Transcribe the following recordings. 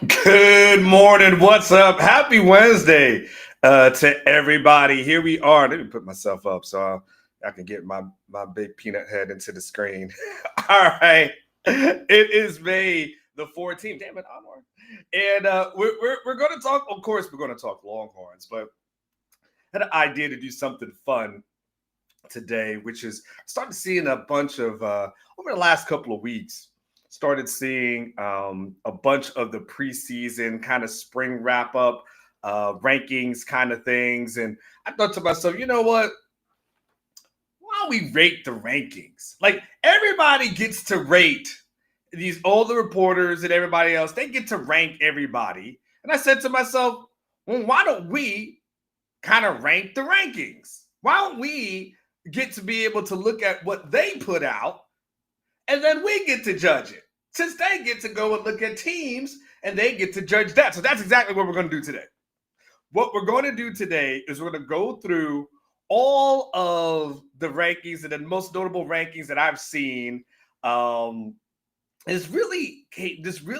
Good morning. What's up? Happy Wednesday to everybody. Here we are. Let me put myself up so I can get my big peanut head into the screen. All right. It is May the 14th. Damn it, Anwar. And we're going to talk, of course, we're going to talk Longhorns, but I had an idea to do something fun today, which is started seeing a bunch of over the last couple of weeks. Started seeing a bunch of the preseason kind of spring wrap up rankings kind of things, and I thought to myself, you know what? Why don't we rate the rankings? Like everybody gets to rate these older reporters and everybody else. They get to rank everybody, and I said to myself, well, why don't we kind of rank the rankings? Why don't we get to be able to look at what they put out and then we get to judge it? Since they get to go and look at teams and they get to judge that. So that's exactly what we're going to do today. What we're going to do today is we're going to go through all of the rankings and the most notable rankings that I've seen. This really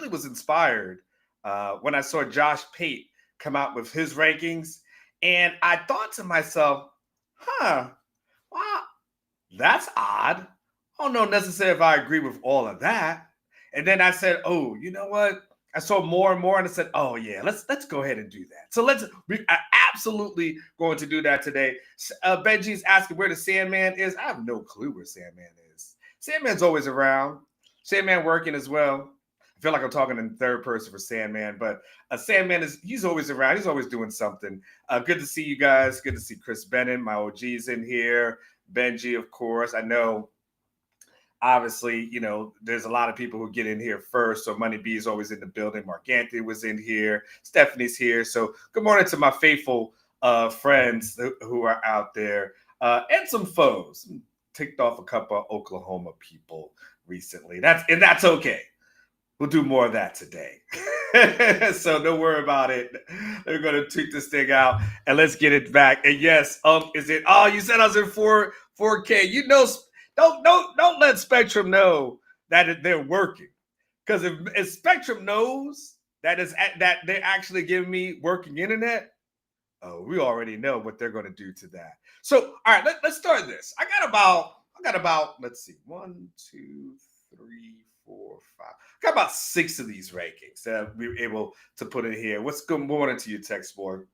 was inspired when I saw Josh Pate come out with his rankings. And I thought to myself, wow, that's odd. I don't know necessarily if I agree with all of that. And then I said, oh, you know what? I saw more and more, and I said, oh yeah, let's go ahead and do that. So we are absolutely going to do that today. Benji's asking where the Sandman is. I have no clue where Sandman is. Sandman's always around. Sandman working as well. I feel like I'm talking in third person for Sandman, but Sandman he's always around. He's always doing something. Good to see you guys. Good to see Chris Bennett, my OG's in here. Benji, of course. I know, obviously, there's a lot of people who get in here first. So Money B is always in the building. Mark Anthony was in here. Stephanie's here. So good morning to my faithful friends who are out there and some foes. Ticked off a couple of Oklahoma people recently. That's okay. We'll do more of that today. So don't worry about it. We're gonna tweet this thing out and let's get it back. And yes, is it? Oh, you said I was in 4K. Don't let Spectrum know that they're working, because if Spectrum knows that they're actually giving me working internet, oh, we already know what they're going to do to that. So, all right, let's start this. I got about, let's see, 1, 2, 3, 4, 5. I got about 6 of these rankings that we were able to put in here. What's good morning to you, Text Board?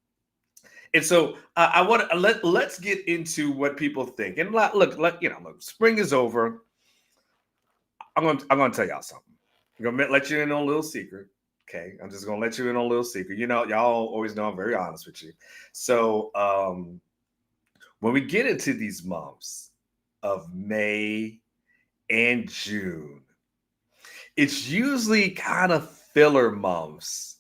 And so I want to let's get into what people think. And look, spring is over. I'm gonna tell y'all something. I'm gonna let you in on a little secret. Okay, I'm just gonna let you in on a little secret. Y'all always know I'm very honest with you. So when we get into these months of May and June, it's usually kind of filler months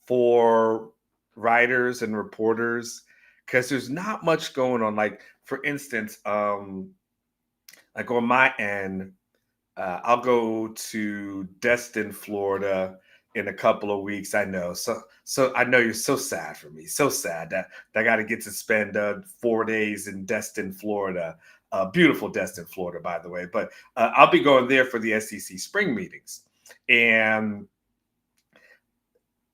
for writers and reporters because there's not much going on. Like, for instance, like on my end, I'll go to Destin, Florida in a couple of weeks. I know. So I know you're so sad for me. So sad that I got to get to spend 4 days in Destin, Florida. Beautiful Destin, Florida, by the way. But I'll be going there for the SEC spring meetings. And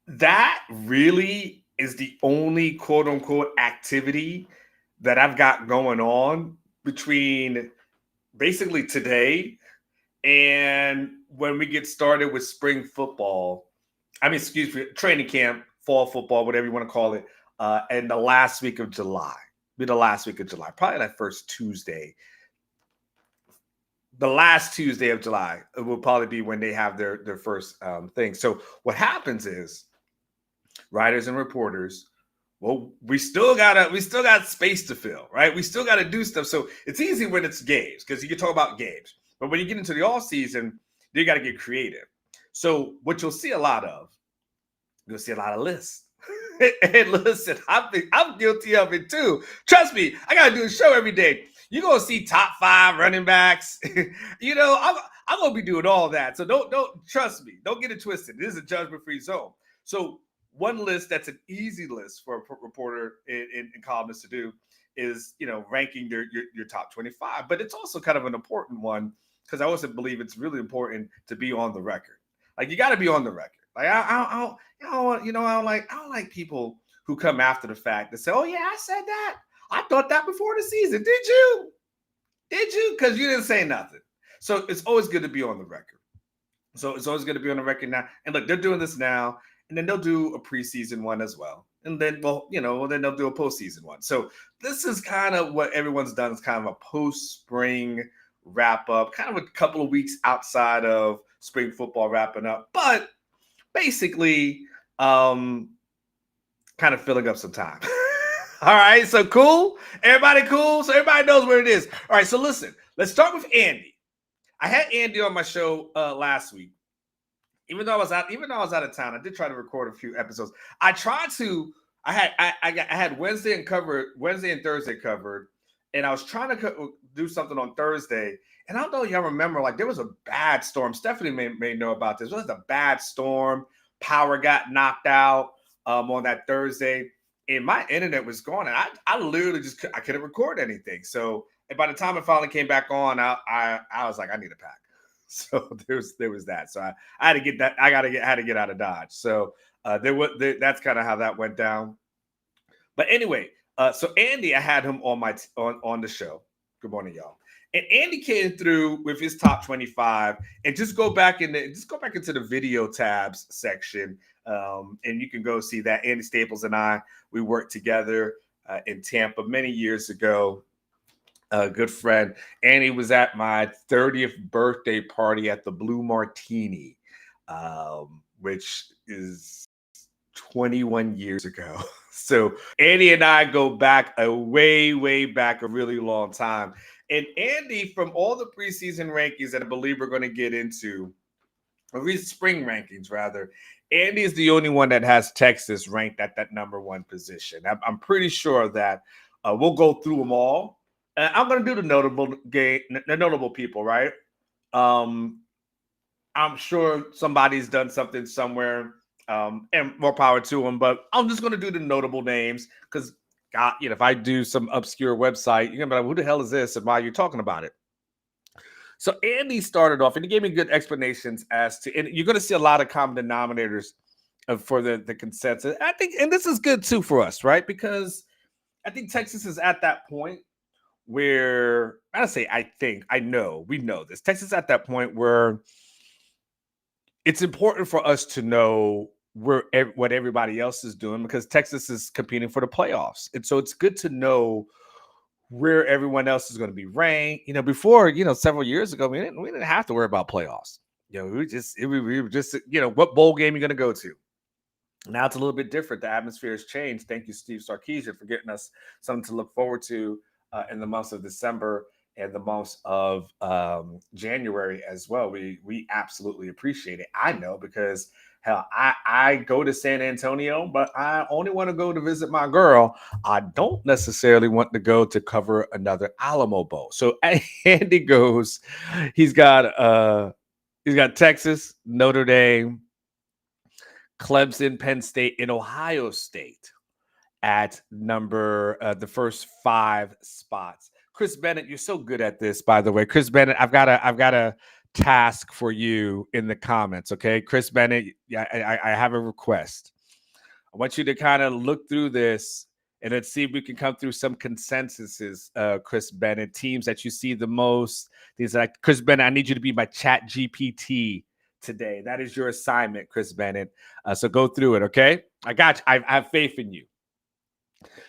that really is the only quote unquote activity that I've got going on between basically today and when we get started with spring football. Excuse me, training camp, fall football, whatever you want to call it, and the last week of July. Be the last week of July, probably that first Tuesday. The last Tuesday of July will probably be when they have their first thing. So what happens is, writers and reporters, well, we still got space to fill, right? We still got to do stuff. So it's easy when it's games because you can talk about games. But when you get into the off season, you got to get creative. So what you'll see a lot of lists. And listen, I'm guilty of it too. Trust me, I got to do a show every day. You're gonna see top 5 running backs. I'm gonna be doing all that. So don't trust me. Don't get it twisted. This is a judgment-free zone. So one list that's an easy list for a reporter in columnists to do is, ranking your top 25. But it's also kind of an important one because I also believe it's really important to be on the record. Like, you got to be on the record. Like I don't want, I don't like people who come after the fact and say, "Oh yeah, I said that. I thought that before the season. Did you? Did you? Because you didn't say nothing." So it's always good to be on the record. So it's always going to be on the record now. And look, they're doing this now, and then they'll do a preseason one as well. And then, then they'll do a postseason one. So this is kind of what everyone's done. Is kind of a post-spring wrap up, kind of a couple of weeks outside of spring football wrapping up, but basically, kind of filling up some time. All right, so cool. Everybody cool. So everybody knows where it is. All right, so listen, let's start with Andy. I had Andy on my show last week. Even though I was out of town, I did try to record a few episodes. I had Wednesday and Thursday covered, and I was trying to do something on Thursday. And I don't know if y'all remember, like there was a bad storm. Stephanie may know about this. It was a bad storm. Power got knocked out on that Thursday, and my internet was gone, and I literally I couldn't record anything. So and by the time it finally came back on, I was like, I need a pack. So there was that. So I had to get that. Had to get out of Dodge. So that's kind of how that went down. But anyway, so Andy, I had him on the show. Good morning, y'all. And Andy came through with his top 25, and just go back into the video tabs section, and you can go see that. Andy Staples and we worked together in Tampa many years ago. A good friend. Andy was at my 30th birthday party at the Blue Martini, which is 21 years ago. So Andy and I go back way back, a really long time. And Andy, from all the preseason rankings that I believe we're going to get into, or spring rankings rather, Andy is the only one that has Texas ranked at that number one position. I'm pretty sure that we'll go through them all. I'm going to do the notable people, right? I'm sure somebody's done something somewhere, and more power to them. But I'm just going to do the notable names because, God, if I do some obscure website, you're going to be like, who the hell is this and why are you talking about it? So Andy started off, and he gave me good explanations as to, and you're going to see a lot of common denominators for the consensus. I think, and this is good too for us, right? Because I think Texas is at that point where we know this. Texas at that point where it's important for us to know what everybody else is doing because Texas is competing for the playoffs. And so it's good to know where everyone else is going to be ranked. Before, several years ago, we didn't have to worry about playoffs. We were just, what bowl game you're going to go to. Now it's a little bit different. The atmosphere has changed. Thank you, Steve Sarkisian, for getting us something to look forward to in the months of December and the months of January as well. We absolutely appreciate it. I know because hell, I go to San Antonio, but I only want to go to visit my girl. I don't necessarily want to go to cover another Alamo Bowl. So Andy goes, he's got Texas, Notre Dame, Clemson, Penn State, and Ohio State at the first 5 spots. Chris Bennett, you're so good at this, by the way. Chris Bennett, I've got a task for you in the comments, okay? Chris Bennett, I have a request. I want you to kind of look through this and let's see if we can come through some consensuses, Chris Bennett, teams that you see the most. These like Chris Bennett, I need you to be my chat GPT today. That is your assignment, Chris Bennett. So go through it, okay? I got you. I have faith in you.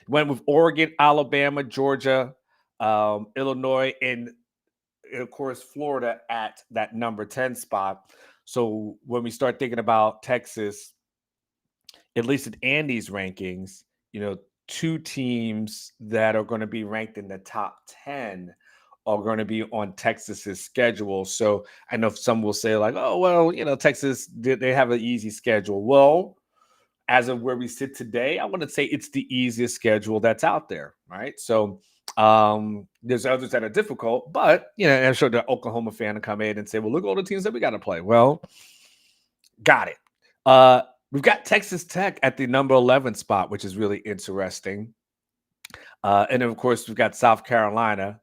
Went with Oregon, Alabama, Georgia, Illinois, and of course, Florida at that number 10 spot. So when we start thinking about Texas, at least in Andy's rankings, 2 teams that are going to be ranked in the top 10 are going to be on Texas's schedule. So I know some will say like, oh, well, Texas, they have an easy schedule. Well, as of where we sit today, I want to say it's the easiest schedule that's out there, right? So there's others that are difficult, but I'm sure the Oklahoma fan will come in and say, well, look at all the teams that we got to play. Well, got it. We've got Texas Tech at the number 11 spot, which is really interesting. And then, of course, we've got South Carolina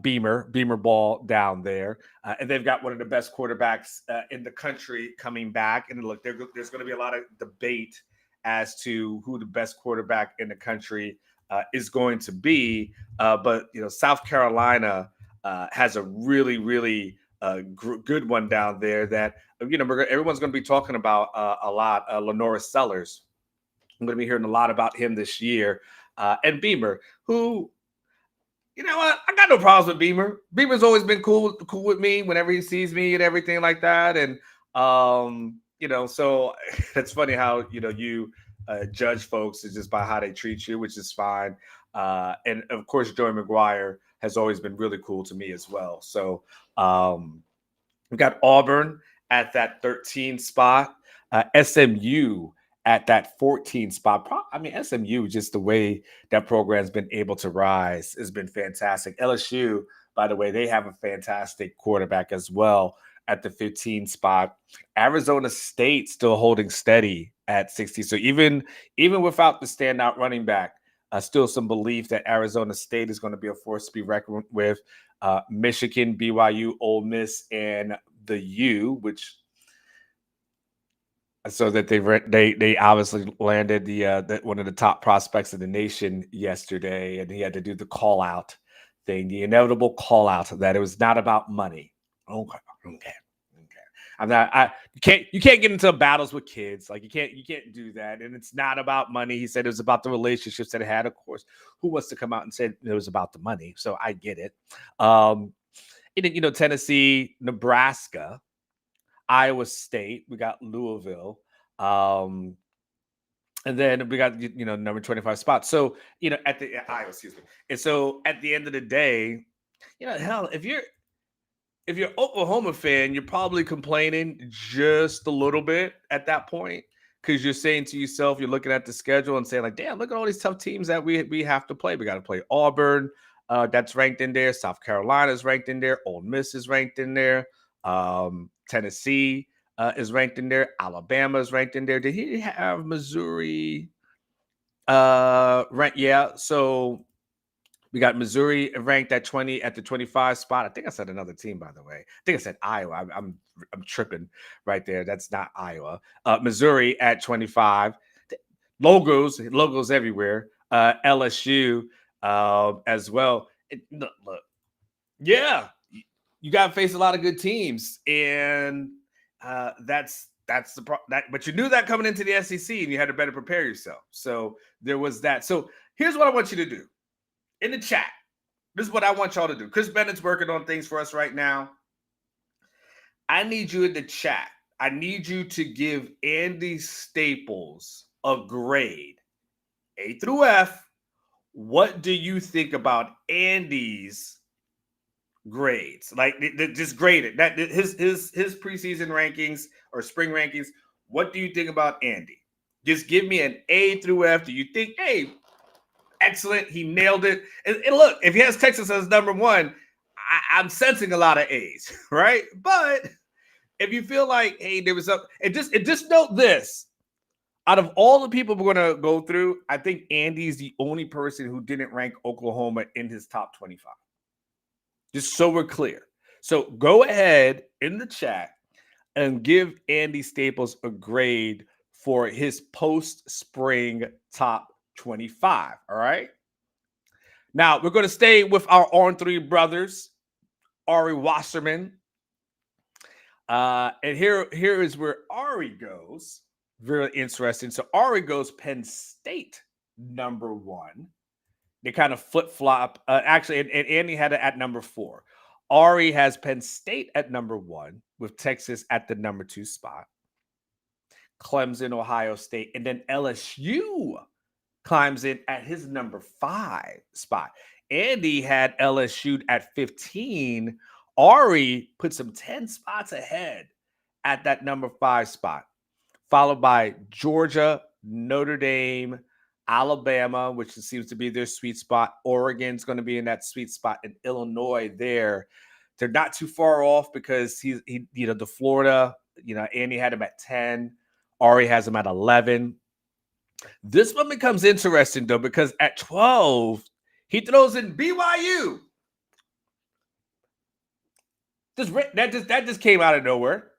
Beamer ball down there. And they've got one of the best quarterbacks in the country coming back. And look, there's going to be a lot of debate as to who the best quarterback in the country is going to be. But, South Carolina has a really, really good one down there that, everyone's going to be talking about a lot. Lenora Sellers. I'm going to be hearing a lot about him this year. And Beamer, who, you know what? I got no problems with Beamer. Beamer's always been cool with me whenever he sees me and everything like that. And so it's funny how you judge folks just by how they treat you, which is fine. And of course, Joey McGuire has always been really cool to me as well. So we got Auburn at that 13 spot, SMU at that 14 spot. SMU, just the way that program's been able to rise has been fantastic. LSU, by the way, they have a fantastic quarterback as well at the 15 spot. Arizona State still holding steady at 60. So even without the standout running back, still some belief that Arizona State is going to be a force to be reckoned with. Michigan, BYU, Ole Miss, and the U, which so that they obviously landed the one of the top prospects in the nation yesterday, and he had to do the call out thing, the inevitable call out that it was not about money. Okay. You can't get into battles with kids. Like you can't do that. And it's not about money. He said it was about the relationships that it had. Of course, who wants to come out and say it was about the money? So I get it. And then, Tennessee, Nebraska, Iowa State, we got Louisville. And then we got, number 25 spot. So, at the Iowa, excuse me. And so at the end of the day, hell, if you're Oklahoma fan, you're probably complaining just a little bit at that point because you're saying to yourself, you're looking at the schedule and saying like, damn, look at all these tough teams that we have to play. We got to play Auburn, that's ranked in there. South Carolina is ranked in there. Ole Miss is ranked in there. Tennessee is ranked in there. Alabama is ranked in there. Did he have Missouri ranked? Yeah. So we got Missouri ranked at 20 at the 25 spot. I think I said another team, by the way. I think I said Iowa. I'm tripping right there. That's not Iowa. Missouri at 25. Logos everywhere. LSU as well. Look, yeah, you got to face a lot of good teams, and that's the problem. But you knew that coming into the SEC, and you had to better prepare yourself. So there was that. So here's what I want you to do in the chat. This is what I want y'all to do. Chris Bennett's working on things for us right now. I need you in the chat. I need you to give Andy Staples a grade, A through F. What do you think about Andy's grades? Like, just grade it. That his preseason rankings or spring rankings. What do you think about Andy? Just give me an A through F. Do you think, hey, excellent, he nailed it? And look, if he has Texas as number one, I'm sensing a lot of A's, right? But if you feel like, hey, there was and just note this. Out of all the people we're going to go through, I think Andy is the only person who didn't rank Oklahoma in his top 25. Just so we're clear. So go ahead in the chat and give Andy Staples a grade for his post-spring top 25. All right. Now we're going to stay with our On3 brothers, Ari Wasserman. And here is where Ari goes. Very interesting. So Ari goes Penn State number one. They kind of flip-flop. Actually, and Andy had it at number 4. Ari has Penn State at number 1 with Texas at the number 2 spot. Clemson, Ohio State, and then LSU climbs in at his number 5 spot. Andy had LSU at 15. Ari puts him 10 spots ahead at that number 5 spot, followed by Georgia, Notre Dame, Alabama, which seems to be their sweet spot. Oregon's going to be in that sweet spot, and Illinois there. They're not too far off because he the Florida, Andy had him at 10. Ari has him at 11. This one becomes interesting, though, because at 12, he throws in BYU. That just came out of nowhere.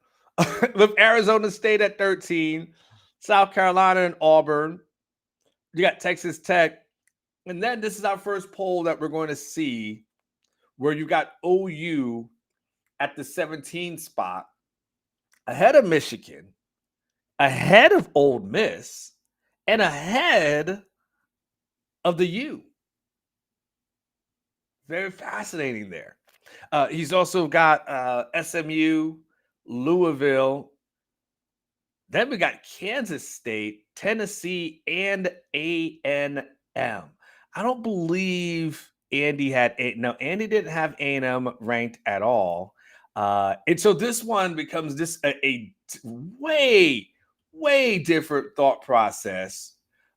With Arizona State at 13, South Carolina and Auburn. You got Texas Tech. And then this is our first poll that we're going to see where you got OU at the 17 spot, ahead of Michigan, ahead of Ole Miss, and ahead of the U. Very fascinating there. He's also got SMU, Louisville. Then we got Kansas State, Tennessee, and A&M. I don't believe Andy had Andy didn't have A&M ranked at all. And so this one becomes this a way different thought process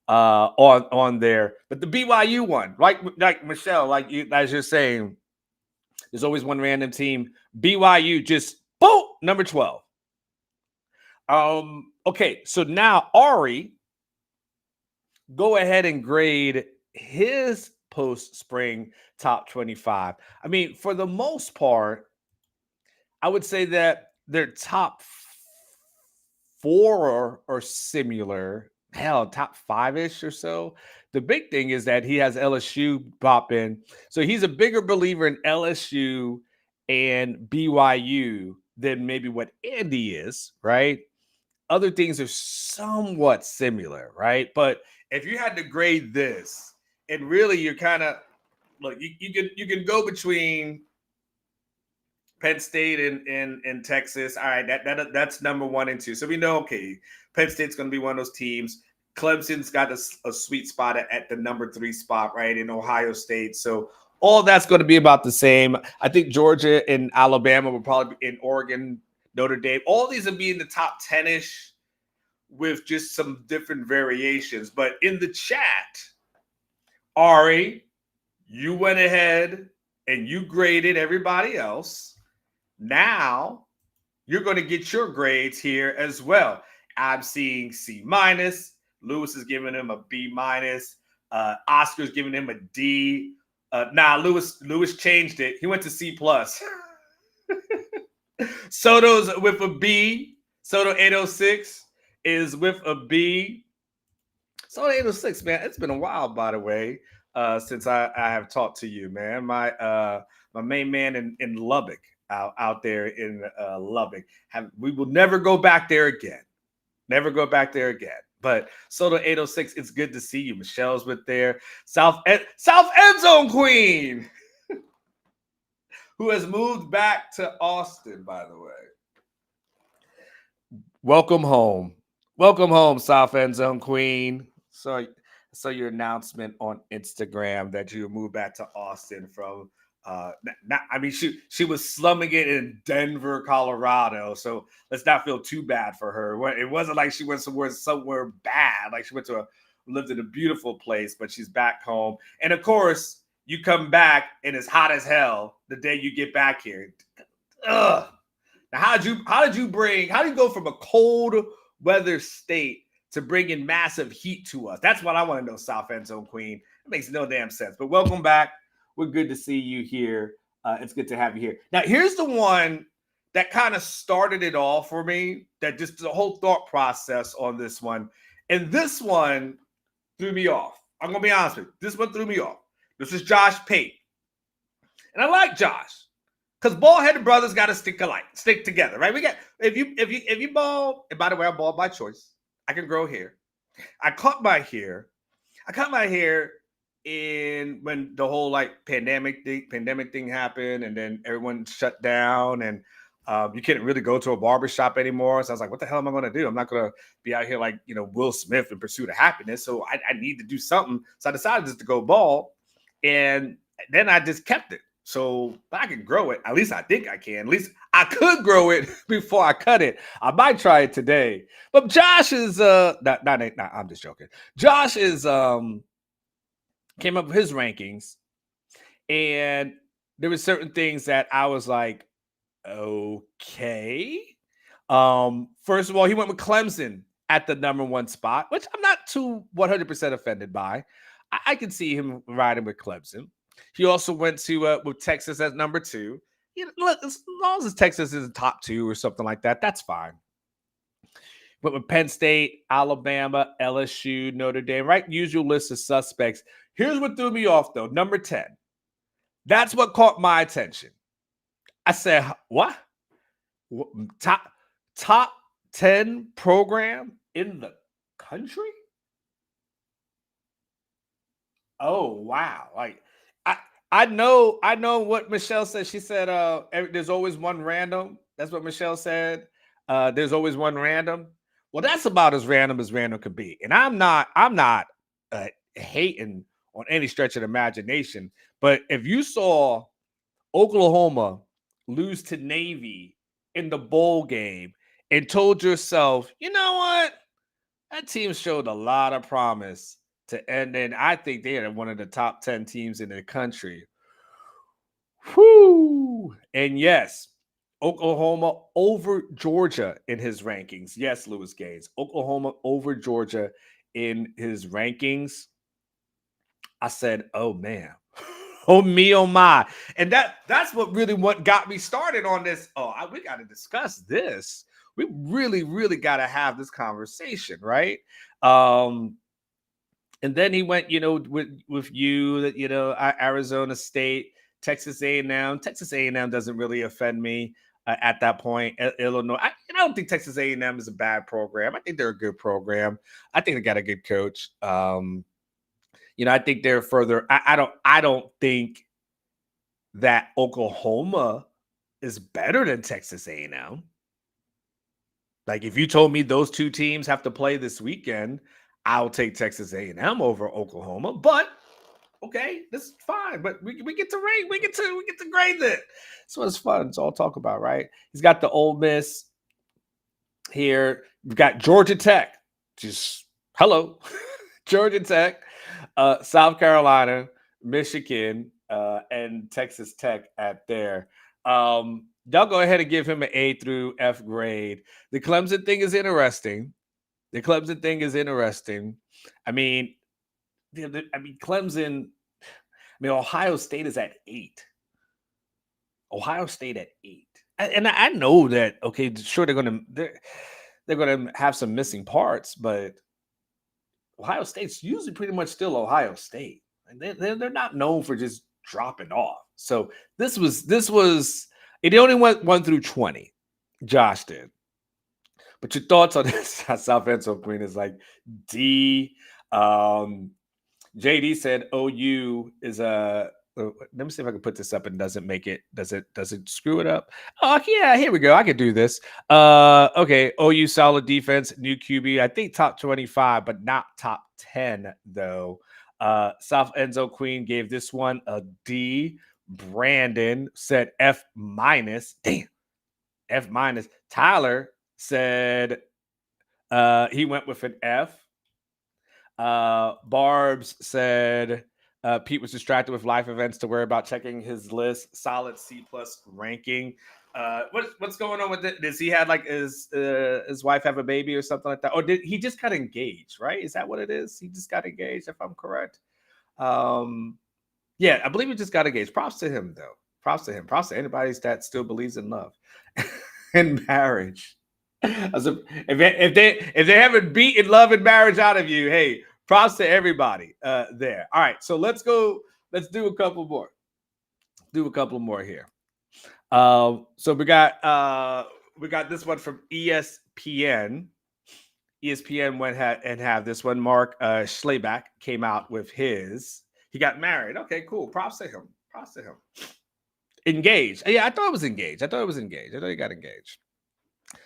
on there. But the BYU one, like Michelle, as you're saying, there's always one random team. BYU just boom, number 12. Okay, so now Ari, go ahead and grade his post-spring top 25. I mean, for the most part, I would say that their top 4 are similar. Hell, top 5-ish or so. The big thing is that he has LSU popping. So he's a bigger believer in LSU and BYU than maybe what Andy is, right? Other things are somewhat similar, right? But if you had to grade this, and really you're kind of look, you can go between Penn State and Texas. All right, that's number 1 and 2. So we know, okay, Penn State's going to be one of those teams. Clemson's got a sweet spot at the number 3 spot, right, in Ohio State. So all that's going to be about the same. I think Georgia and Alabama will probably be in Oregon, Notre Dame. All these will be in the top 10-ish with just some different variations. But in the chat, Ari, you went ahead and you graded everybody else. Now you're going to get your grades here as well. I'm seeing C-. Lewis is giving him a B-. Oscar's giving him a D. Lewis changed it. He went to C+. Soto's with a B. Soto 806 is with a B. Soto 806, man. It's been a while, by the way, since I have talked to you, man. My main man in Lubbock, out there in Lubbock. We will never go back there again. Never go back there again. But Soto 806, it's good to see you. Michelle's with there. South End Zone Queen, who has moved back to Austin, by the way. Welcome home. Welcome home, South End Zone Queen. So your announcement on Instagram that you moved back to Austin from she was slumming it in Denver, Colorado. So let's not feel too bad for her. It wasn't like she went somewhere bad. Like she lived in a beautiful place, but she's back home. And of course, you come back and it's hot as hell the day you get back here. Ugh. Now, how did you go from a cold weather state to bringing massive heat to us? That's what I want to know, South End Zone Queen. It makes no damn sense. But welcome back. We're good to see you here. It's good to have you here. Now, here's the one that kind of started it all for me, that just the whole thought process on this one. And this one threw me off. I'm going to be honest with you. This one threw me off. This is Josh Pate. And I like Josh because bald-headed brothers got to stick together, right? We got if you bald, and by the way, I'm bald by choice. I can grow hair. I cut my hair in when the whole pandemic thing happened, and then everyone shut down, and you couldn't really go to a barbershop anymore. So I was like, what the hell am I going to do? I'm not going to be out here like, Will Smith in pursuit of happiness. So I need to do something. So I decided just to go bald, and then I just kept it. So I can grow it. At least I think I can. At least I could grow it before I cut it. I might try it today. But Josh is I'm just joking. Josh is came up with his rankings, and there were certain things that I was like, okay. First of all, he went with Clemson at the number 1 spot, which I'm not too 100% offended by. I can see him riding with Clemson. He also went to with Texas as number 2. look, as long as Texas is top 2 or something like that, that's fine. But with Penn State, Alabama, LSU, Notre Dame, right? Usual list of suspects. Here's what threw me off, though. Number 10. That's what caught my attention. I said, what? Top 10 program in the country? Oh, wow. Like, I know what Michelle said. She said there's always one random. That's what Michelle said. There's always one random. Well, that's about as random could be. And I'm not hating on any stretch of the imagination. But if you saw Oklahoma lose to Navy in the bowl game and told yourself, you know what? That team showed a lot of promise to end. And I think they are one of the top 10 teams in the country. Whoo! And yes, Oklahoma over Georgia in his rankings. Yes, Lewis Gaines. Oklahoma over Georgia in his rankings. I said, oh man. Oh me, oh my. And that's what got me started on this. We got to discuss this. We really got to have this conversation, right? And then he went, with you that, Arizona State, Texas A&M. Texas A&M doesn't really offend me at that point. Illinois, I don't think Texas A&M is a bad program. I think they're a good program. I think they got a good coach. I think they're further. I don't think that Oklahoma is better than Texas A&M. Like if you told me those two teams have to play this weekend, I'll take Texas A&M over Oklahoma. But okay, this is fine. But we get to rate. We get to grade it. So it's fun. It's all talk about, right? He's got the Ole Miss here. We've got Georgia Tech. Just hello, Georgia Tech, South Carolina, Michigan, and Texas Tech at there. Y'all go ahead and give him an A through F grade. The Clemson thing is interesting. I mean, Clemson. Ohio State is at 8. And I know that. Okay, sure they're gonna have some missing parts, but Ohio State's usually pretty much still Ohio State. And they're not known for just dropping off. So this was it only went 1 through 20. Josh did. But your thoughts on this? South Enzo Queen is like D. JD said OU is a. Let me see if I can put this up and doesn't make it. Does it screw it up? Oh yeah, here we go. I can do this. Okay. OU solid defense, new QB. I think top 25, but not top 10 though. South Enzo Queen gave this one a D. Brandon said F minus. Damn, F minus. Tyler said he went with an F. Barbs said Pete was distracted with life events to worry about checking his list. Solid C+ ranking. What's going on with it? Does he have like his wife have a baby or something like that? Or did he just got engaged? Right? Is that what it is? He just got engaged, if I'm correct. Yeah, I believe he just got engaged. Props to him, though. Props to him. Props to anybody that still believes in love and marriage. If they haven't beaten love and marriage out of you, hey, props to everybody there. All right, so let's go. Let's do a couple more. Here. So we got this one from ESPN. ESPN went and have this one. Mark Schlabach came out with his. He got married. Okay, cool. Props to him. Engaged. Yeah, I thought it was engaged. I thought he got engaged.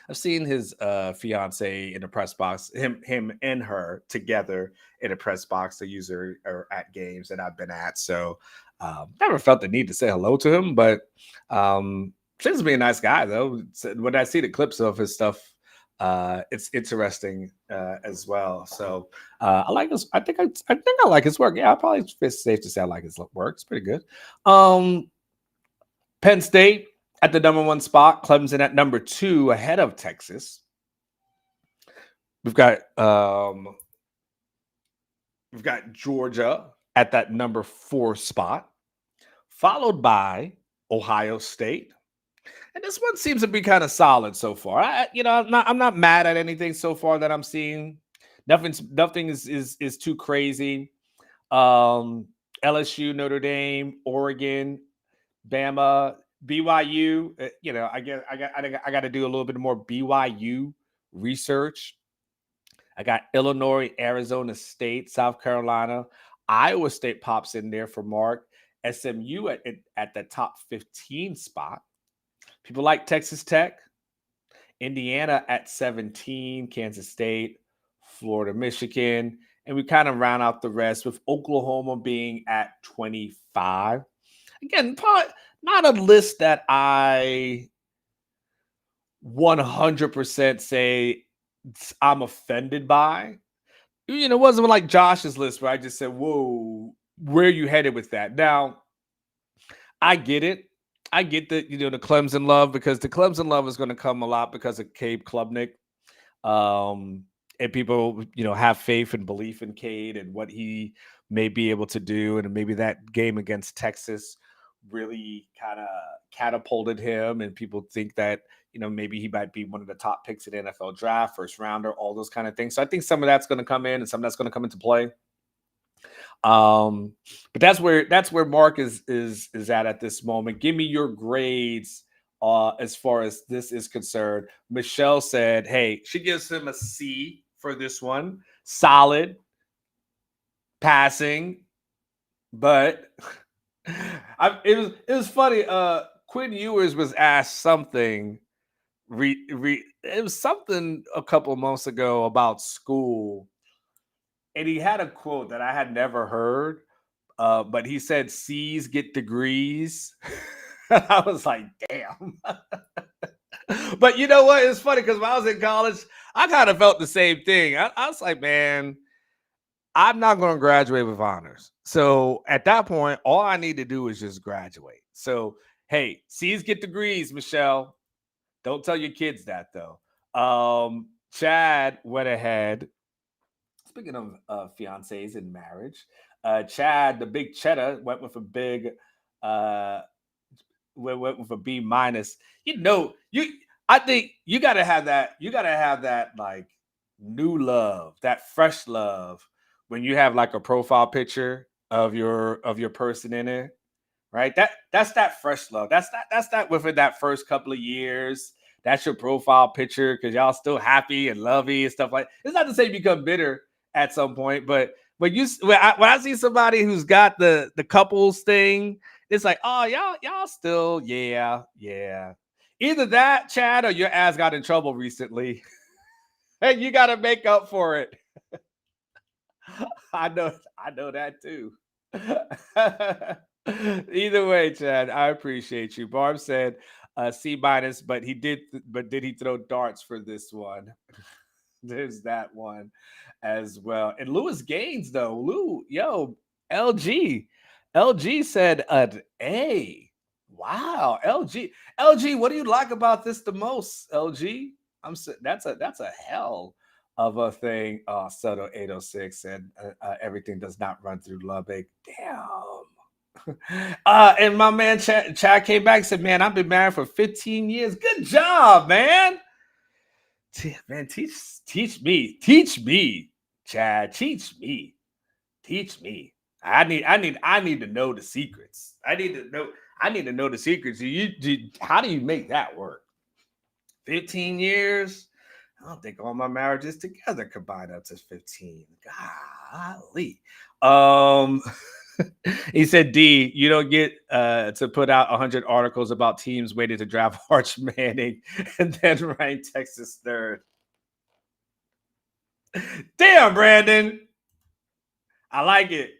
I've seen his fiance in the press box, him and her together in a press box. They use her at games that I've been at. So never felt the need to say hello to him, but seems to be a nice guy though. When I see the clips of his stuff, it's interesting as well. So I like his. I think I like his work. Yeah, I probably it's safe to say I like his work. It's pretty good. Penn State at the number 1 spot, Clemson at number 2 ahead of Texas. We've got Georgia at that number 4 spot, followed by Ohio State, And this one seems to be kind of solid so far. I'm not mad at anything so far that I'm seeing. Nothing is too crazy. Um, LSU, Notre Dame, Oregon, Bama, BYU. I got to do a little bit more BYU research. I got Illinois, Arizona State, South Carolina, Iowa State pops in there for Mark. SMU at the top 15 spot. People like Texas Tech, Indiana at 17, Kansas State, Florida, Michigan, and we kind of round out the rest with Oklahoma being at 25. Again, probably not a list that I 100% say I'm offended by. It wasn't like Josh's list where I just said, whoa, where are you headed with that? Now, I get it. I get the Clemson love, because the Clemson love is going to come a lot because of Cade Klubnik. And people, have faith and belief in Cade and what he may be able to do. And maybe that game against Texas really kind of catapulted him. And people think that, maybe he might be one of the top picks in the NFL draft, first rounder, all those kind of things. So I think some of that's going to come in and some of that's going to come into play. But that's where Mark is at this moment. Give me your grades as far as this is concerned. Michelle said, hey, she gives him a C for this one. Solid passing, but it was funny. Quinn Ewers was asked something. It was something a couple of months ago about school, and he had a quote that I had never heard. But he said C's get degrees. I was like, damn. But you know what? It's funny because when I was in college, I kind of felt the same thing. I was like, man, I'm not going to graduate with honors. So at that point, all I need to do is just graduate. So, hey, C's get degrees, Michelle. Don't tell your kids that, though. Chad went ahead. Speaking of fiancés and marriage, Chad, the big cheddar, went with a big, went with a B minus. I think you gotta have that. You gotta have that like new love, that fresh love, when you have like a profile picture of your person in it, right? That's that fresh love. That's that within that first couple of years. That's your profile picture because y'all still happy and lovey and stuff like. It's not to say you become bitter at some point, but when I see somebody who's got the couples thing, it's like, oh, y'all still, yeah. Either that, Chad, or your ass got in trouble recently, and you got to make up for it. I know that too. Either way, Chad, I appreciate you. Barb said C minus, but did he throw darts for this one? There's that one as well. And Lewis Gaines, though, LG, LG said an A. Wow, LG, what do you like about this the most, LG? That's a hell of a thing. Soto 806 said everything does not run through Lubbock. Damn. And my man Chad came back and said, "Man, I've been married for 15 years. Good job, man." Man, teach me, Chad. Teach me. I need to know the secrets. I need to know the secrets. How do you make that work? 15 years. I don't think all my marriages together combined up to 15. Golly. Um, he said, D, you don't get to put out 100 articles about teams waiting to draft Arch Manning and then rank Texas third. Damn, Brandon. I like it.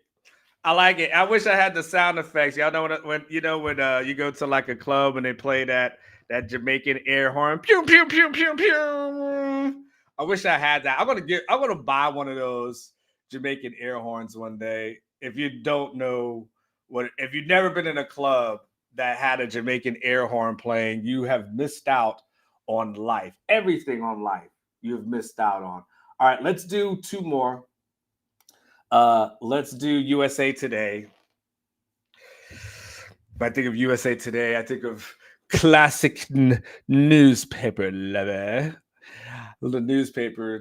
I wish I had the sound effects. Y'all know when you go to like a club and they play that Jamaican air horn. Pew pew pew pew pew. I wish I had that. I'm gonna buy one of those Jamaican air horns one day. If you don't know if you've never been in a club that had a Jamaican air horn playing, you have missed out on life. Everything on life you have missed out on. All right, let's do two more. Let's do USA Today. When I think of USA Today, I think of classic newspaper lover. The newspaper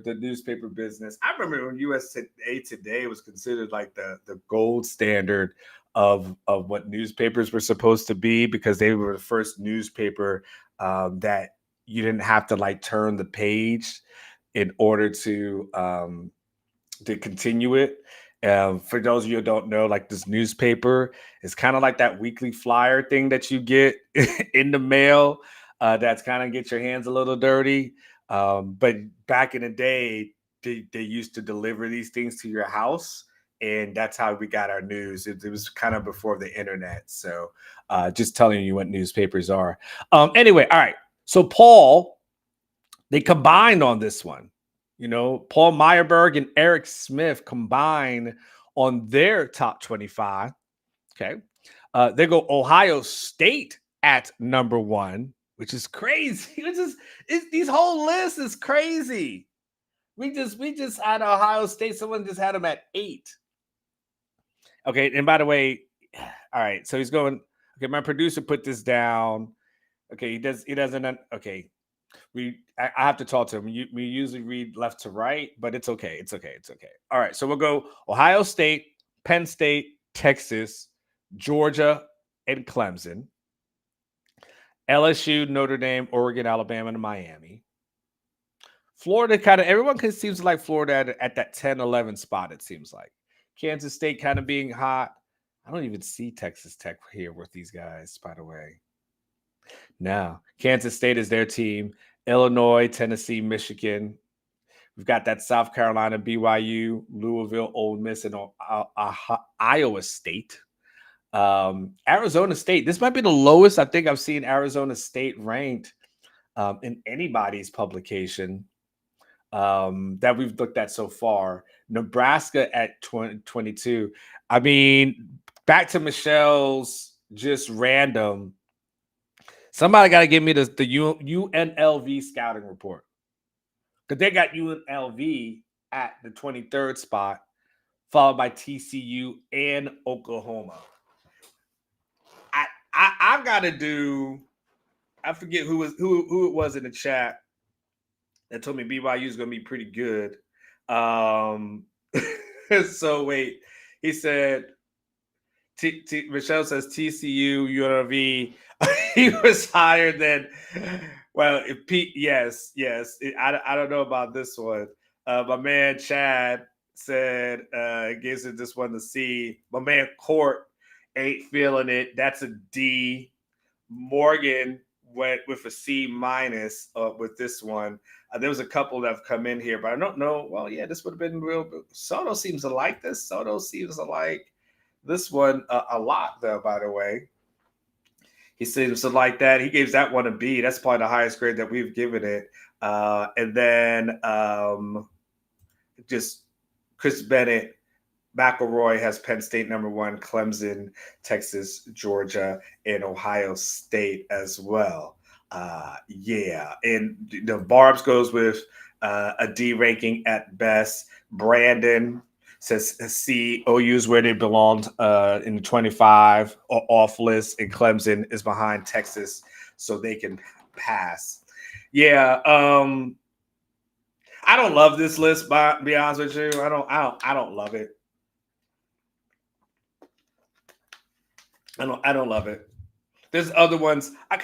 business. I remember when USA Today was considered like the gold standard of what newspapers were supposed to be, because they were the first newspaper that you didn't have to like turn the page in order to continue it. For those of you who don't know, like this newspaper is kind of like that weekly flyer thing that you get in the mail. That's kind of get your hands a little dirty. But back in the day, they used to deliver these things to your house, and that's how we got our news. It was kind of before the internet. So just telling you what newspapers are. Anyway, all right. So Paul, they combined on this one. Paul Meyerberg and Eric Smith combine on their top 25. Okay. They go Ohio State at number 1, which is crazy. These whole list is crazy. We just had Ohio State. Someone just had them at 8. Okay. And by the way, all right. So he's going, okay, my producer put this down. Okay. He doesn't, okay. I have to talk to him. We usually read left to right, but it's okay. It's okay. All right. So we'll go Ohio State, Penn State, Texas, Georgia, and Clemson. LSU, Notre Dame, Oregon, Alabama, and Miami. Florida everyone seems like Florida at that 10, 11 spot, it seems like. Kansas State kind of being hot. I don't even see Texas Tech here with these guys, by the way. Now, Kansas State is their team. Illinois, Tennessee, Michigan. We've got that South Carolina, BYU, Louisville, Ole Miss, and Iowa State. Arizona State. This might be the lowest I think I've seen Arizona State ranked in anybody's publication that we've looked at so far. Nebraska at 22. I mean, back to Michelle's just random. Somebody got to give me the UNLV scouting report, because they got UNLV at the 23rd spot, followed by TCU and Oklahoma. I've got to do. I forget who it was in the chat that told me BYU is going to be pretty good. So wait, he said. Michelle says TCU, UNLV. He was higher than. Well, if Pete, yes. I don't know about this one. My man Chad said gives it this one to C. My man Court ain't feeling it. That's a D. Morgan went with a C minus with this one. There was a couple that have come in here, but I don't know. Well, yeah, this would have been real. Soto seems to like this. Soto seems to like this one a lot, though, by the way. He seems to like that. He gave that one a B. That's probably the highest grade that we've given it. And then just Chris Bennett, McElroy has Penn State number 1, Clemson, Texas, Georgia, and Ohio State as well. Yeah. And Barbs goes with a D ranking at best. Brandon says C, OU's where they belonged in the 25 off list, and Clemson is behind Texas, so they can pass. Yeah, I don't love this list, but to be honest with you, I don't love it. I don't love it. There's other ones. I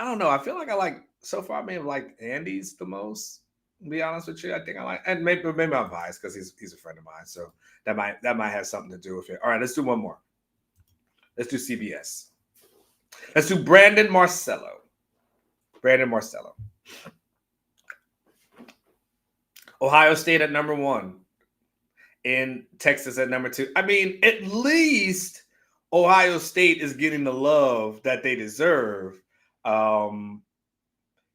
don't know. I feel like I like so far. I may have liked Andy's the most. To be honest with you, I think I like, and maybe I'm biased because he's a friend of mine, so that might have something to do with it. All right, let's do one more. Let's do CBS. Let's do Brandon Marcello. Ohio State at number 1, and Texas at number 2. I mean, at least Ohio State is getting the love that they deserve. Rank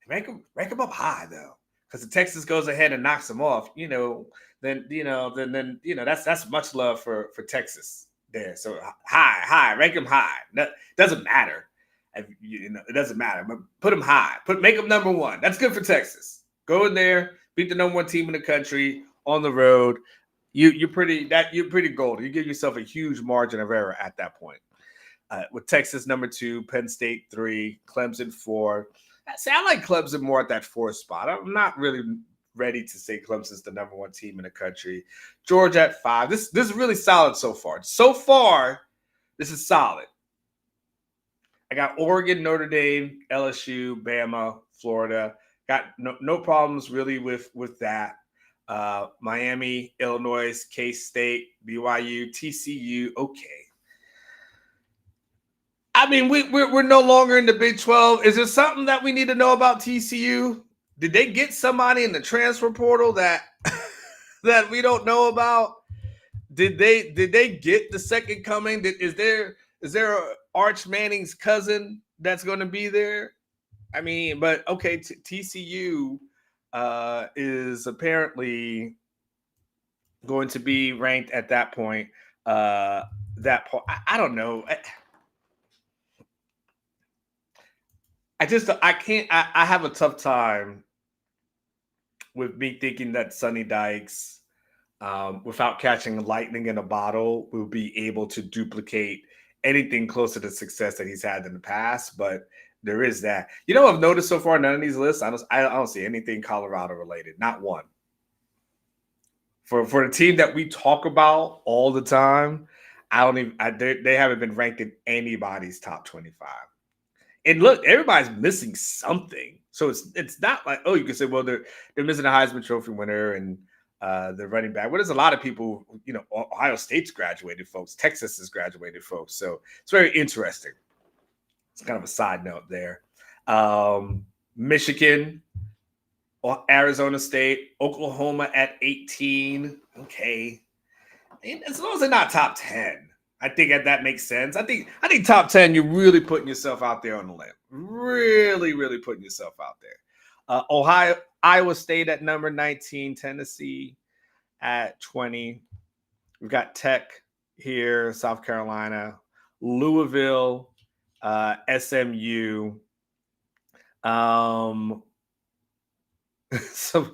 them up high though, because if Texas goes ahead and knocks them off, then that's much love for Texas there. So high, rank them high. That doesn't matter. It doesn't matter, but put them high. Make them number 1. That's good for Texas. Go in there, beat the number 1 team in the country on the road. You're pretty golden. You give yourself a huge margin of error at that point. with Texas number 2, Penn State 3, Clemson 4. See, I like Clemson more at that 4th spot. I'm not really ready to say Clemson's the number 1 team in the country. Georgia at 5. This is really solid so far. So far, this is solid. I got Oregon, Notre Dame, LSU, Bama, Florida. Got no problems really with that. Miami, Illinois, K-State, BYU, TCU. Okay. I mean, we're no longer in the Big 12. Is there something that we need to know about TCU? Did they get somebody in the transfer portal that that we don't know about? Did they get the second coming? Is there Arch Manning's cousin that's going to be there? I mean, but okay, TCU is apparently going to be ranked at that point. I don't know. I have a tough time with me thinking that Sonny Dykes, without catching lightning in a bottle, will be able to duplicate anything close to the success that he's had in the past. But there is that. You know, I've noticed so far none of these lists, I don't see anything Colorado related. Not one. For the team that we talk about all the time, they haven't been ranked in anybody's top 25. And look, everybody's missing something. So it's not like, oh, you can say, well, they're missing a Heisman Trophy winner and the running back. Well, there's a lot of people, you know, Ohio State's graduated folks. Texas has graduated folks. So it's very interesting. It's kind of a side note there. Michigan, Arizona State, Oklahoma at 18. Okay. And as long as they're not top 10. I think that makes sense. I think top 10, you're really putting yourself out there on the limb. Really, really putting yourself out there. Iowa State at number 19, Tennessee at 20. We've got Tech here, South Carolina, Louisville, SMU. So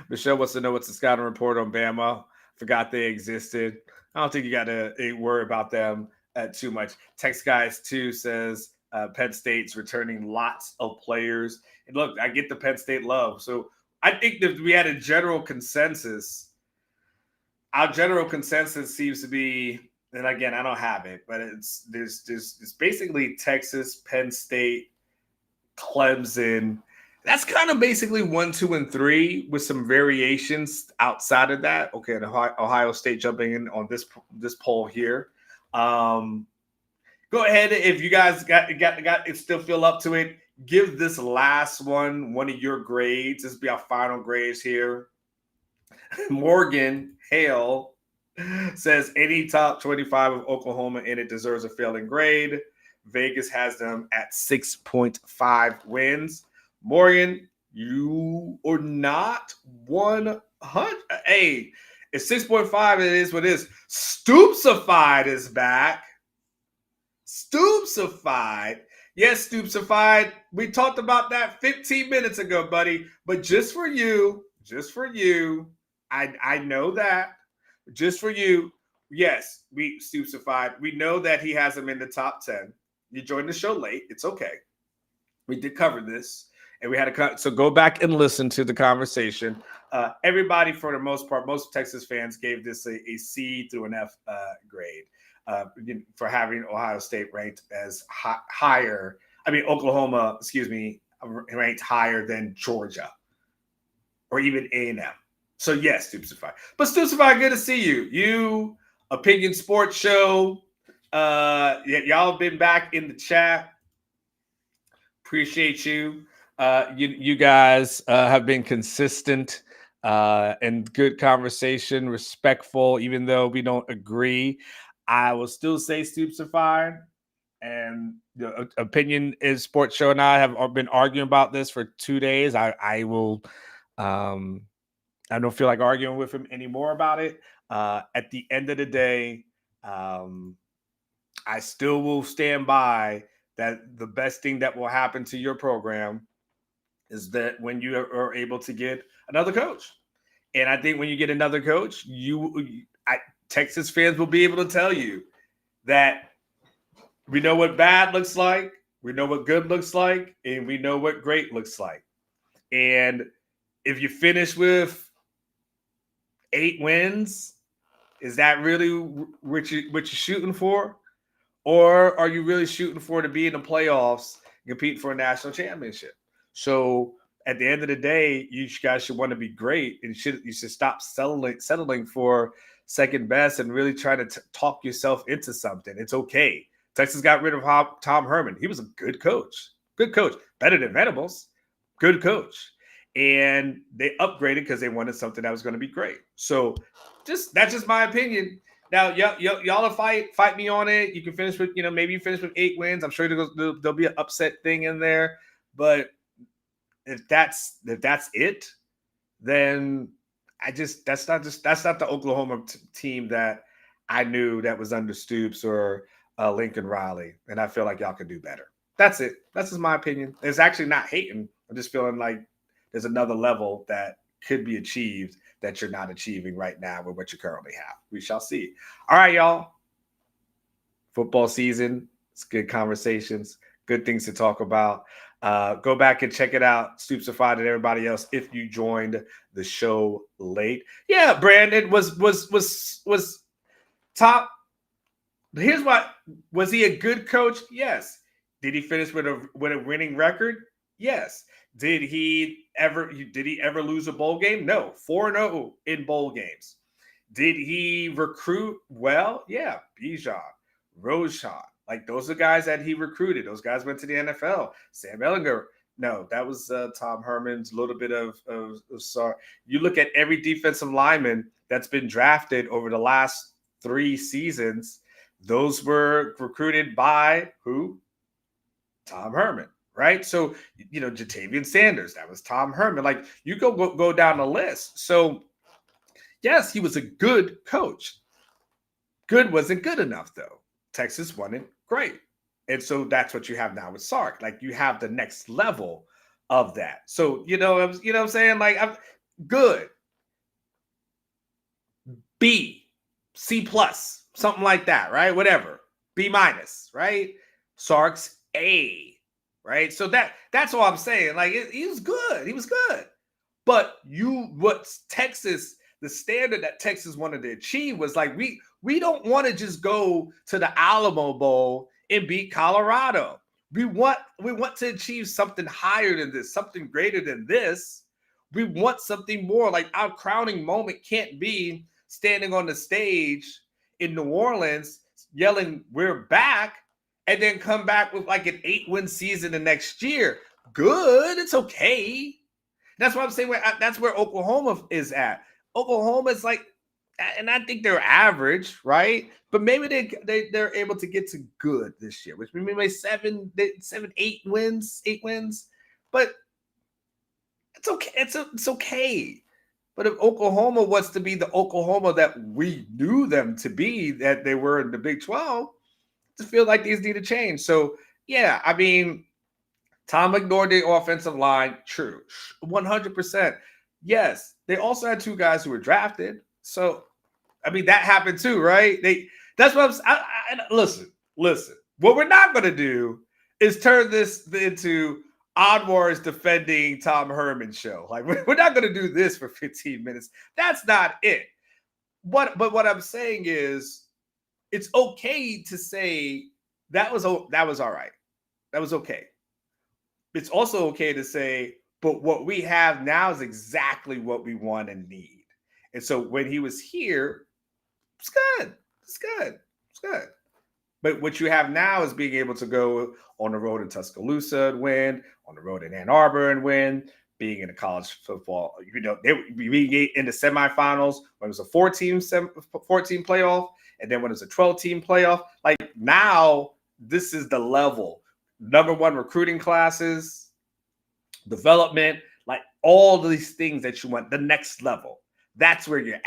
Michelle wants to know what's the scouting report on Bama. Forgot they existed. I don't think you got to worry about them too much. Text Guys 2 says Penn State's returning lots of players. And look, I get the Penn State love. So I think that we had a general consensus. Our general consensus seems to be, and again, I don't have it, but it's basically Texas, Penn State, Clemson. That's kind of basically 1, 2, and 3 with some variations outside of that. Okay, and Ohio State jumping in on this poll here. Go ahead if you guys got it, still feel up to it. Give this last one of your grades. This will be our final grades here. Morgan Hale says any top 25 of Oklahoma in it deserves a failing grade. Vegas has them at 6.5 wins. Morgan, you are not 100. Hey, it's 6.5. It is what it is. Stoopsified is back. Stoopsified. Yes, Stoopsified. We talked about that 15 minutes ago, buddy. But just for you, I know that. Just for you, yes, we Stoopsified. We know that he has him in the top 10. You joined the show late. It's okay. We did cover this. And we had so go back and listen to the conversation. Everybody, for the most part, most Texas fans gave this a C through an F grade for having Ohio State ranked as higher. I mean, Oklahoma, ranked higher than Georgia or even A&M. So yes, Stoopsified. But Stoopsified, good to see you. You, Opinion Sports Show. Y'all have been back in the chat. Appreciate you. You guys have been consistent and good conversation, respectful, even though we don't agree. I will still say Stoopsified. And the Opinion is Sports Show and I have been arguing about this for 2 days. I will I don't feel like arguing with him anymore about it. At the end of the day, I still will stand by that the best thing that will happen to your program is that when you are able to get another coach. And I think when you get another coach, Texas fans will be able to tell you that We know what bad looks like. We know what good looks like, and we know what great looks like. And if you finish with 8 wins, is that really what you're shooting for? Or are you really shooting for to be in the playoffs, compete for a national championship? So at the end of the day, you guys should want to be great, and you should stop settling for second best and really try to talk yourself into something. It's okay. Texas got rid of Tom Herman. He was a good coach, better than Venables, good coach, and they upgraded because they wanted something that was going to be great. So that's just my opinion. Now, y'all will fight me on it. You can finish with, maybe you finish with 8 wins. I'm sure there'll be an upset thing in there. But if that's it, then that's not the Oklahoma team that I knew that was under Stoops or Lincoln Riley, and I feel like y'all could do better. That's it. That's just my opinion. It's actually not hating. I'm just feeling like there's another level that could be achieved that you're not achieving right now with what you currently have. We shall see. All right, y'all. Football season. It's good conversations, good things to talk about. Go back and check it out, Stoopsified and everybody else, if you joined the show late. Yeah, Brandon was top. Here's what, was he a good coach? Yes. Did he finish with a winning record? Yes. Did he ever lose a bowl game? No. 4-0 in bowl games. Did he recruit well? Yeah. Bijan, Roshan. Like, those are guys that he recruited. Those guys went to the NFL. Sam Ehlinger. No, that was Tom Herman's little bit of sorry. You look at every defensive lineman that's been drafted over the last 3 seasons, those were recruited by who? Tom Herman, right? So, Jatavian Sanders, that was Tom Herman. Like, you go down the list. So, yes, he was a good coach. Good wasn't good enough, though. Texas won it, great. And so that's what you have now with Sark. Like, you have the next level of that. So, what I'm saying? Like, I'm good. B, C plus, something like that, right? Whatever. B minus, right? Sark's A, right? So that's all I'm saying. Like, he was good. He was good. But the standard that Texas wanted to achieve was like, we don't want to just go to the Alamo Bowl and beat Colorado. We want to achieve something higher than this, something greater than this. We want something more. Like, our crowning moment can't be standing on the stage in New Orleans yelling, "We're back," and then come back with like an 8-win season the next year. Good. It's okay. That's what I'm saying. That's where Oklahoma is at. Oklahoma is like, and I think they're average, right? But maybe they're able to get to good this year, which maybe 8 wins. But it's okay. It's okay. But if Oklahoma wants to be the Oklahoma that we knew them to be, that they were in the Big 12, I feel like these need to change. So, yeah, I mean, Tom ignored the offensive line. True. 100%. Yes. They also had 2 guys who were drafted. So, I mean, that happened too, right? That's what listen. What we're not going to do is turn this into Odd Wars defending Tom Herman show. Like, we're not going to do this for 15 minutes. That's not it. But what I'm saying is, it's okay to say that was all right. That was okay. It's also okay to say, but what we have now is exactly what we want and need. And so when he was here, it's good. It's good. It's good. But what you have now is being able to go on the road in Tuscaloosa and win, on the road in Ann Arbor and win, being in a college football, we in the semifinals when it was a 14 playoff, and then when it's a 12-team playoff. Like, now, this is the level. Number 1 recruiting classes, development, like all these things that you want, the next level. That's where you're at.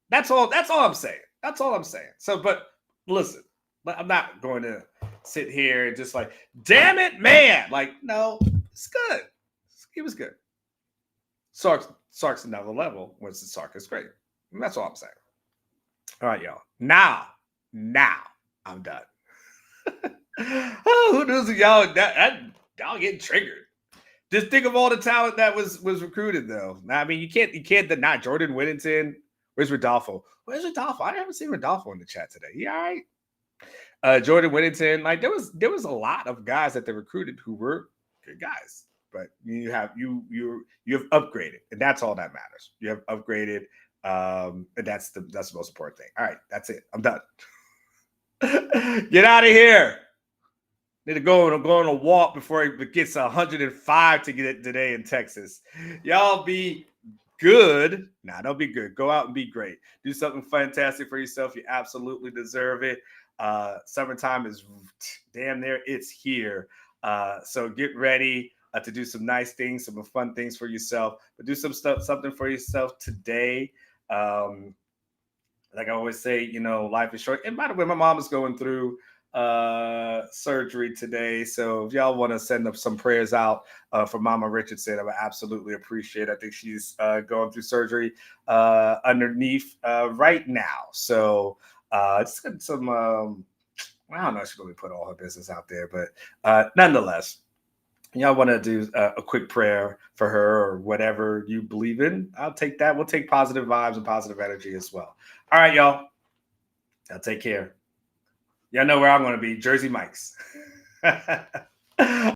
That's all I'm saying. That's all I'm saying. So, but listen, I'm not going to sit here and just like, damn it, man. Like, no, it's good. He was good. Sark's another level. Once the Sark is great. And that's all I'm saying. All right, y'all. Now, I'm done. Oh, who knows y'all that y'all getting triggered? Just think of all the talent that was recruited, though. I mean, you can't deny Jordan Whittington. Where's Rodolfo? Where's Rodolfo? I haven't seen Rodolfo in the chat today. Yeah, all right. Jordan Whittington, like there was a lot of guys that they recruited who were good guys, but you have upgraded, and that's all that matters. You have upgraded, and that's the most important thing. All right, that's it. I'm done. Get out of here. Need to go on a walk before it gets 105 to get today in Texas. Y'all be good. Nah, don't be good. Go out and be great. Do something fantastic for yourself. You absolutely deserve it. Summertime is damn near. It's here. So get ready to do some nice things, some fun things for yourself. But do something for yourself today. Like I always say, life is short. And by the way, my mom is going through surgery today, so if y'all want to send up some prayers out for Mama Richardson, I would absolutely appreciate it. I think she's going through surgery underneath right now, so just got some I don't know if she's going to put all her business out there, but nonetheless, y'all want to do a quick prayer for her or whatever you believe in, I'll take that. We'll take positive vibes and positive energy as well. All right, y'all, y'all take care. Y'all know where I'm going to be. Jersey Mike's.